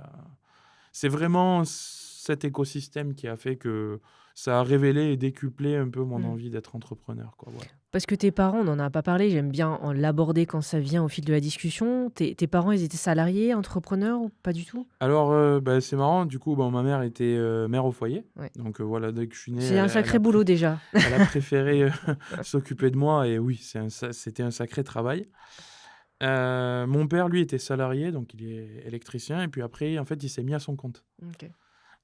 c'est vraiment cet écosystème qui a fait que ça a révélé et décuplé un peu mon Mmh. envie d'être entrepreneur, quoi, voilà. Parce que tes parents, on n'en a pas parlé, j'aime bien en l'aborder quand ça vient au fil de la discussion. Tes parents, ils étaient salariés, entrepreneurs ou pas du tout? Alors, bah, c'est marrant, du coup, bon, ma mère était, mère au foyer, Ouais. donc voilà, dès que je suis né, C'est un elle sacré a boulot déjà. elle a préféré, s'occuper de moi et oui, c'était un sacré travail. Mon père, lui, était salarié, donc il est électricien et puis après, en fait, il s'est mis à son compte. OK.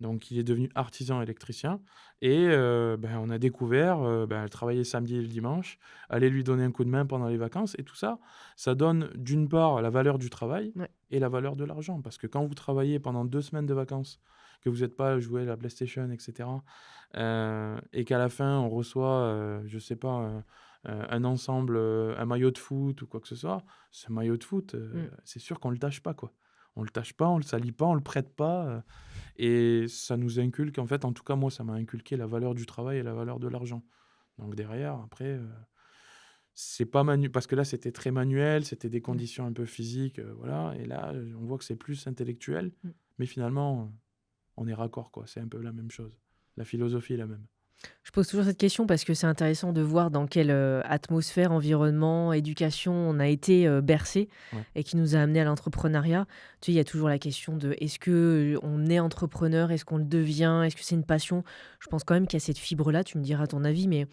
Donc il est devenu artisan électricien et ben, on a découvert, ben, travailler samedi et le dimanche, aller lui donner un coup de main pendant les vacances et tout ça, ça donne d'une part la valeur du travail Ouais. et la valeur de l'argent. Parce que quand vous travaillez pendant 2 semaines de vacances, que vous n'êtes pas à jouer à la PlayStation et cetera, et qu'à la fin on reçoit, je sais pas, un ensemble, un maillot de foot ou quoi que ce soit, ce maillot de foot, Mmh. c'est sûr qu'on le tâche pas, quoi. On le tâche pas, on le salit pas, on le prête pas, et ça nous inculque, en fait, en tout cas moi, ça m'a inculqué la valeur du travail et la valeur de l'argent. Donc derrière, après, c'est pas parce que là, c'était très manuel, c'était des Mmh. conditions un peu physiques, voilà, et là, on voit que c'est plus intellectuel, Mmh. mais finalement, on est raccord, quoi. C'est un peu la même chose. La philosophie est la même. Je pose toujours cette question parce que c'est intéressant de voir dans quelle, atmosphère, environnement, éducation on a été, bercés Ouais. et qui nous a amenés à l'entrepreneuriat. Tu sais, il y a toujours la question de: «Est-ce que, on est entrepreneur? Est-ce qu'on le devient? Est-ce que c'est une passion?» Je pense quand même qu'il y a cette fibre-là, tu me diras ton avis, mais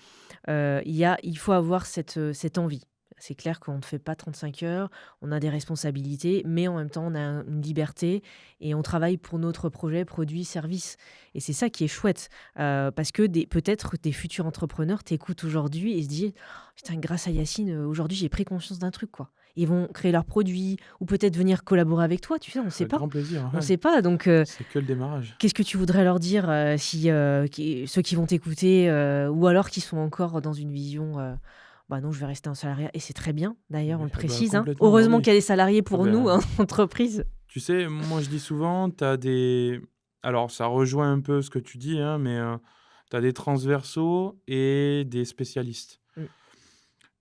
il faut avoir cette envie. C'est clair qu'on ne fait pas 35 heures, on a des responsabilités, mais en même temps, on a une liberté et on travaille pour notre projet, produit, service. Et c'est ça qui est chouette, parce que peut-être des futurs entrepreneurs t'écoutent aujourd'hui et se disent: «Oh, putain, grâce à Yacine, aujourd'hui, j'ai pris conscience d'un truc, quoi». Ils vont créer leurs produits ou peut-être venir collaborer avec toi, tu sais, on ne sait Avec pas. grand plaisir, On ne ouais. sait pas, donc C'est que le démarrage. qu'est-ce que tu voudrais leur dire, si, ceux qui vont t'écouter, ou alors qui sont encore dans une vision, «Bah, non, je vais rester en salariat» et c'est très bien d'ailleurs, on Oui, le ah bah, précise, hein. complètement, bah Heureusement oui. qu'il y a des salariés Ah pour nous, ben, hein, entreprises. tu sais, moi je dis souvent, alors ça rejoint un peu ce que tu dis, hein, mais tu as des transversaux et des spécialistes. Mmh,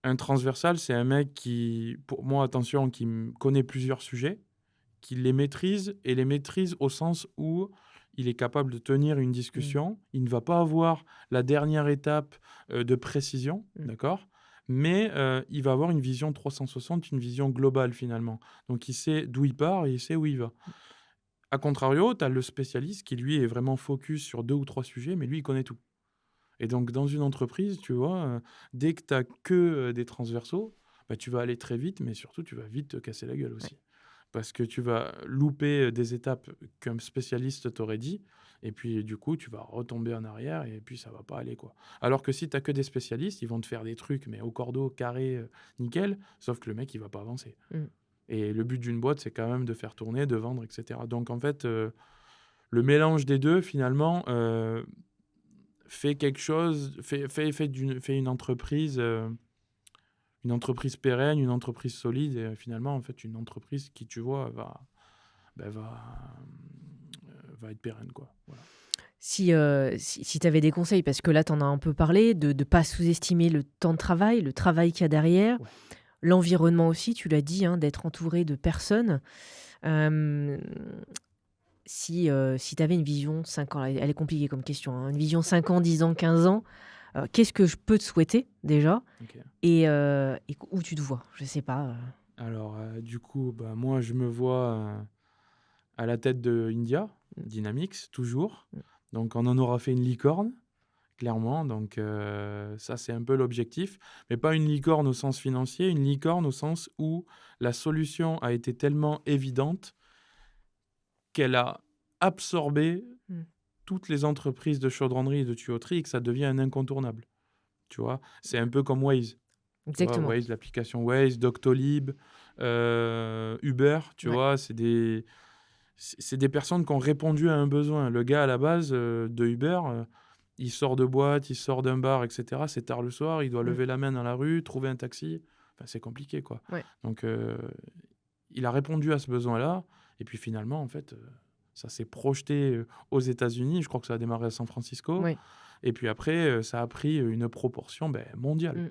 Un transversal, c'est un mec qui, pour moi, attention, qui connaît plusieurs sujets, qui les maîtrise et les maîtrise au sens où il est capable de tenir une mmh, discussion. Il ne va pas avoir la dernière étape de précision, mmh. d'accord? Mais il va avoir une vision 360, une vision globale finalement. Donc il sait d'où il part et il sait où il va. A contrario, tu as le spécialiste qui lui est vraiment focus sur 2 ou 3 sujets, mais lui, il connaît tout. Et donc dans une entreprise, tu vois, dès que tu as que, des transversaux, bah, tu vas aller très vite, mais surtout tu vas vite te casser la gueule Ouais. aussi. Parce que tu vas louper, des étapes qu'un spécialiste t'aurait dit et puis du coup, tu vas retomber en arrière et puis ça va pas aller, quoi. Alors que si tu as que des spécialistes, ils vont te faire des trucs, mais au cordeau, carré, nickel, sauf que le mec, il va pas avancer. Mmh. Et le but d'une boîte, c'est quand même de faire tourner, de vendre et cetera. Donc en fait, le mélange des 2 finalement, fait quelque chose, fait une entreprise pérenne, une entreprise solide et finalement, en fait, une entreprise qui, tu vois, bah, va être pérenne, quoi. Voilà. Si tu avais des conseils, parce que là, tu en as un peu parlé, de ne pas sous-estimer le temps de travail, le travail qu'il y a derrière, Ouais. l'environnement aussi, tu l'as dit, hein, d'être entouré de personnes. Hem, si tu avais une vision 5 ans, elle est compliquée comme question, hein, une vision 5 ans, 10 ans, 15 ans, qu'est-ce que je peux te souhaiter déjà? OK. Et où tu te vois? Je sais pas, Alors, du coup, bah, moi, je me vois, à la tête de India, mmh, Dynamics, toujours. mmh, Donc on en aura fait une licorne, clairement. Donc ça, c'est un peu l'objectif. Mais pas une licorne au sens financier, une licorne au sens où la solution a été tellement évidente qu'elle a absorbé mmh. toutes les entreprises de chaudronnerie et de tuyauterie et que ça devient un incontournable. Tu vois? C'est un peu comme Waze. Tu vois? Exactement. Waze, l'application Waze, Doctolib, Uber, tu Ouais. vois? C'est des personnes qui ont répondu à un besoin. Le gars, à la base, de Uber, il sort de boîte, il sort d'un bar et cetera. C'est tard le soir, il doit Mmh. lever la main dans la rue, trouver un taxi. Enfin, c'est compliqué, quoi. Ouais. Donc il a répondu à ce besoin-là et puis finalement, en fait, ça s'est projeté, aux États-Unis. Je crois que ça a démarré à San Francisco Ouais. et puis après, ça a pris, une proportion, mondiale. Mmh.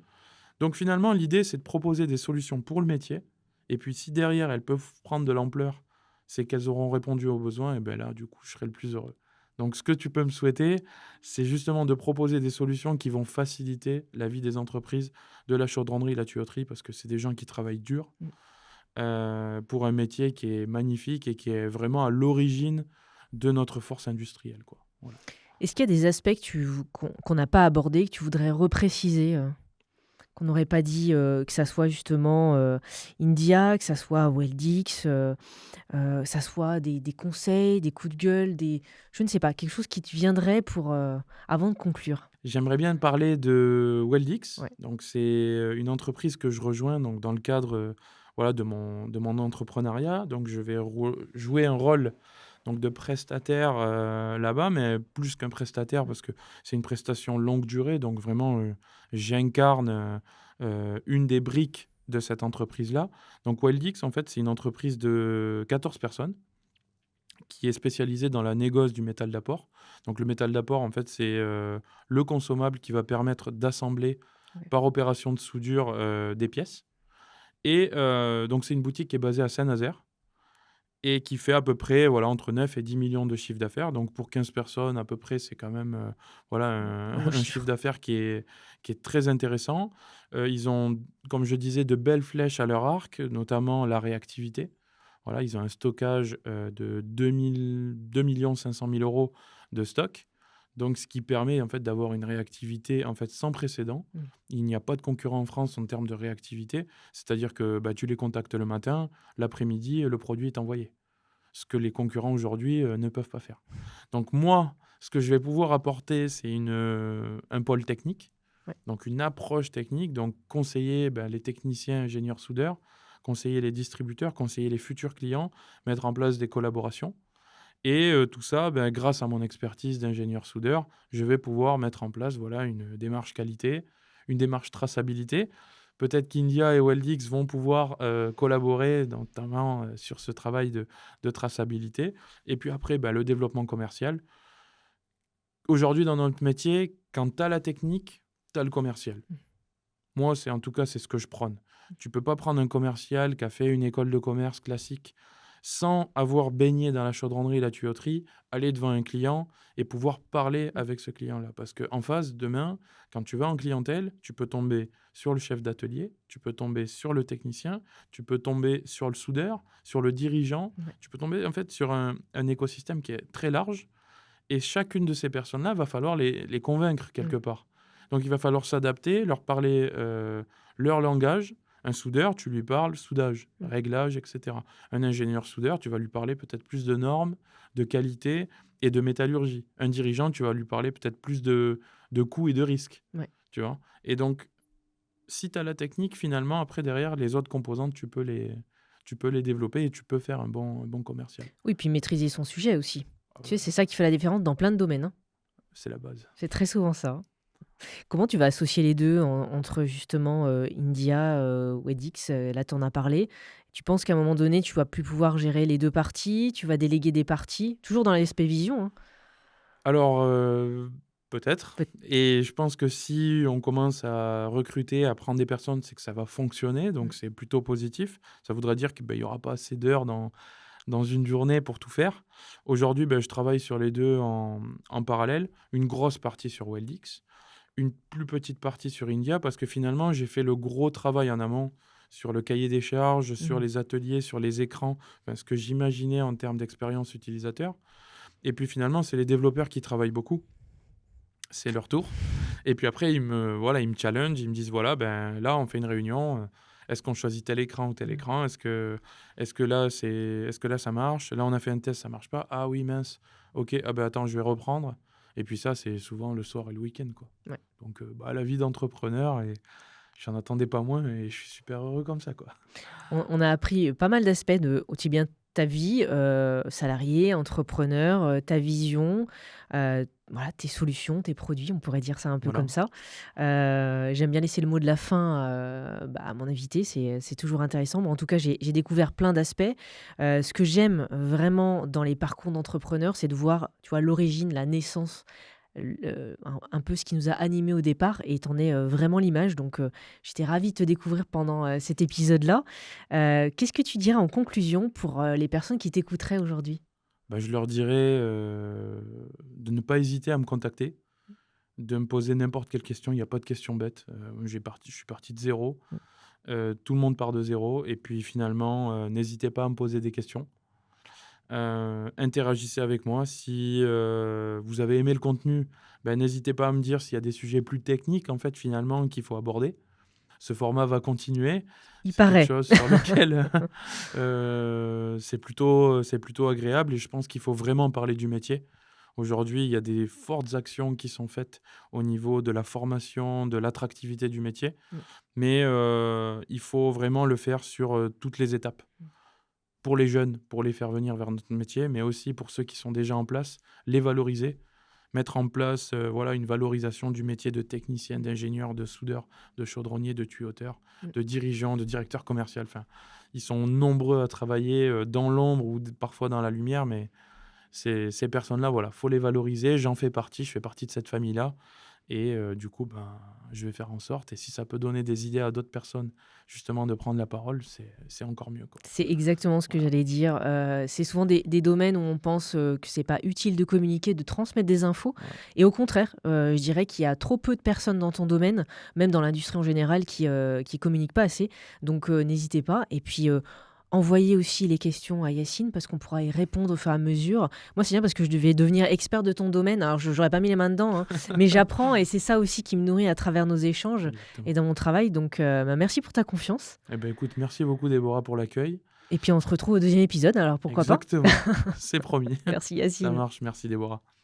Donc finalement, l'idée, c'est de proposer des solutions pour le métier Et puis si derrière elles peuvent prendre de l'ampleur, c'est qu'elles auront répondu aux besoins et ben là, du coup, je serai le plus heureux. Donc ce que tu peux me souhaiter, c'est justement de proposer des solutions qui vont faciliter la vie des entreprises de la chaudronnerie, la tuyauterie, parce que c'est des gens qui travaillent dur, Mmh. pour un métier qui est magnifique et qui est vraiment à l'origine de notre force industrielle, quoi. Voilà. Est-ce qu'il y a des aspects qu'on n'a pas abordés, que tu voudrais repréciser, qu'on n'aurait pas dit, que ça soit justement, India, que ça soit Weldix, ça soit des conseils, des coups de gueule, des je ne sais pas, quelque chose qui te viendrait pour, avant de conclure? J'aimerais bien te parler de Weldix. Ouais. Donc c'est, une entreprise que je rejoins donc dans le cadre, voilà de mon entrepreneuriat. Donc je vais jouer un rôle donc de prestataire, là-bas, mais plus qu'un prestataire parce que c'est une prestation longue durée. Donc vraiment, j'incarne, une des briques de cette entreprise-là. Donc Weldix, en fait, c'est une entreprise de 14 personnes qui est spécialisée dans la négoce du métal d'apport. Donc le métal d'apport, en fait, c'est, le consommable qui va permettre d'assembler Ouais. par opération de soudure, des pièces et donc c'est une boutique qui est basée à Saint-Nazaire et qui fait à peu près, voilà, entre 9 et 10 millions de chiffre d'affaires. Donc pour 15 personnes à peu près, c'est quand même, voilà Un gros un chiffre chiffre. d'affaires qui est très intéressant. Ils ont, comme je disais, de belles flèches à leur arc, notamment la réactivité. Voilà, ils ont un stockage, de 2 500 000 € de stock. Donc ce qui permet en fait d'avoir une réactivité en fait sans précédent. Mmh. Il n'y a pas de concurrent en France en termes de réactivité. C'est-à-dire que, bah, tu les contactes le matin, l'après-midi, le produit est envoyé. Ce que les concurrents aujourd'hui, ne peuvent pas faire. Donc moi, ce que je vais pouvoir apporter, c'est un pôle technique, Ouais. donc une approche technique, donc conseiller, bah, les techniciens, ingénieurs, soudeurs, conseiller les distributeurs, conseiller les futurs clients, mettre en place des collaborations et tout ça, ben, grâce à mon expertise d'ingénieur soudeur, je vais pouvoir mettre en place, voilà, une démarche qualité, une démarche traçabilité. Peut-être qu'India et Weldix vont pouvoir, collaborer notamment, sur ce travail de traçabilité et puis après, bah, le développement commercial. Aujourd'hui, dans notre métier, quand tu as la technique, tu as le commercial. Mmh. Moi, c'est en tout cas, c'est ce que je prône. Tu peux pas prendre un commercial qui a fait une école de commerce classique sans avoir baigné dans la chaudronnerie et la tuyauterie, aller devant un client et pouvoir parler avec ce client-là. Parce qu'en face, demain, quand tu vas en clientèle, tu peux tomber sur le chef d'atelier, tu peux tomber sur le technicien, tu peux tomber sur le soudeur, sur le dirigeant, Ouais. tu peux tomber en fait sur un écosystème qui est très large et chacune de ces personnes-là, va falloir les convaincre Mmh. quelque part. Donc il va falloir s'adapter, leur parler, leur langage. Un soudeur, tu lui parles soudage, Mmh. réglage, et cetera. Un ingénieur soudeur, tu vas lui parler peut-être plus de normes, de qualité et de métallurgie. Un dirigeant, tu vas lui parler peut-être plus de coûts et de risques, Ouais. tu vois? Et donc, si tu as la technique, finalement, après derrière, les autres composantes, tu peux les développer et tu peux faire un bon commercial. Oui, puis maîtriser son sujet aussi. Ah Tu sais, bah, c'est ça qui fait la différence dans plein de domaines, hein. c'est la base. C'est très souvent ça, hein. Comment tu vas associer les 2 entre justement, India, Wedix, là tu en as parlé. Tu penses qu'à un moment donné, tu vas plus pouvoir gérer les 2 parties? Tu vas déléguer des parties? Toujours dans l'aspect vision, hein? Alors, peut-être Peut et je pense que si on commence à recruter, à prendre des personnes, c'est que ça va fonctionner, mmh, donc c'est plutôt positif. Ça voudrait dire que, bah, il y aura pas assez d'heures dans une journée pour tout faire. Aujourd'hui, bah, je travaille sur les 2 en parallèle, une grosse partie sur Weldix, une plus petite partie sur India parce que finalement, j'ai fait le gros travail en amont sur le cahier des charges, sur mmh. les ateliers, sur les écrans, enfin ce que j'imaginais en termes d'expérience utilisateur et puis finalement, c'est les développeurs qui travaillent beaucoup. C'est leur tour et puis après ils me challengent, ils me disent: «Voilà, ben, là, on fait une réunion, est-ce qu'on choisit tel écran ou tel Mmh. écran? Est-ce que là ça marche? Là, on a fait un test, ça marche pas. Ah oui, mince. OK, ah ben, attends, je vais reprendre» et puis ça, c'est souvent le soir et le week-end, quoi. Ouais. Donc bah, la vie d'entrepreneur et j'en attendais pas moins et je suis super heureux comme ça, quoi. On a appris pas mal d'aspects de aussi bien ta vie, salarié, entrepreneur, ta vision, voilà, tes solutions, tes produits, on pourrait dire ça un peu comme Voilà. ça. J'aime bien laisser le mot de la fin, bah, à mon invité, c'est toujours intéressant. Moi, en tout cas, j'ai découvert plein d'aspects. Ce que j'aime vraiment dans les parcours d'entrepreneurs, c'est de voir, tu vois, l'origine, la naissance, un peu ce qui nous a animés au départ et tu en es, vraiment l'image donc j'étais ravie de te découvrir pendant, cet épisode-là. Qu'est-ce que tu dirais en conclusion pour, les personnes qui t'écouteraient aujourd'hui? Bah, je leur dirais, de ne pas hésiter à me contacter, de me poser n'importe quelle question. Il y a pas de questions bêtes. Je suis parti de zéro. Mmh. Tout le monde part de zéro et puis finalement, n'hésitez pas à me poser des questions. Interagissez avec moi. Si, vous avez aimé le contenu, bah, n'hésitez pas à me dire s'il y a des sujets plus techniques, en fait, finalement, qu'il faut aborder. Ce format va continuer. Il C'est quelque paraît. chose sur lequel, c'est plutôt agréable et je pense qu'il faut vraiment parler du métier. Aujourd'hui, il y a des fortes actions qui sont faites au niveau de la formation, de l'attractivité du métier, Mmh. mais il faut vraiment le faire sur, toutes les étapes. Pour les jeunes, pour les faire venir vers notre métier, mais aussi pour ceux qui sont déjà en place, les valoriser, mettre en place, voilà, une valorisation du métier de technicien, d'ingénieur, de soudeur, de chaudronnier, de tuyauteur, Mmh. de dirigeant, de directeur commercial. Enfin, ils sont nombreux à travailler, dans l'ombre ou parfois dans la lumière, mais ces personnes-là, voilà, faut les valoriser. J'en fais partie, je fais partie de cette famille-là et du coup, ben, je vais faire en sorte et si ça peut donner des idées à d'autres personnes, justement, de prendre la parole, c'est encore mieux, quoi. C'est exactement ce que Voilà. j'allais dire. C'est souvent des domaines où on pense, que c'est pas utile de communiquer, de transmettre des infos Ouais. et au contraire, je dirais qu'il y a trop peu de personnes dans ton domaine, même dans l'industrie en général qui communiquent pas assez donc n'hésitez pas et puis, envoyez aussi les questions à Yacine parce qu'on pourra y répondre au fur et à mesure. Moi, c'est bien parce que je devais devenir expert de ton domaine, alors je j'aurais pas mis les mains dedans, hein, mais j'apprends et c'est ça aussi qui me nourrit à travers nos échanges et Exactement. dans mon travail donc bah, merci pour ta confiance Eh ben, écoute, merci beaucoup Déborah pour l'accueil. et puis on se retrouve au deuxième épisode alors pourquoi pas? Exactement, c'est promis. Merci Ça Yacine. marche, merci Déborah.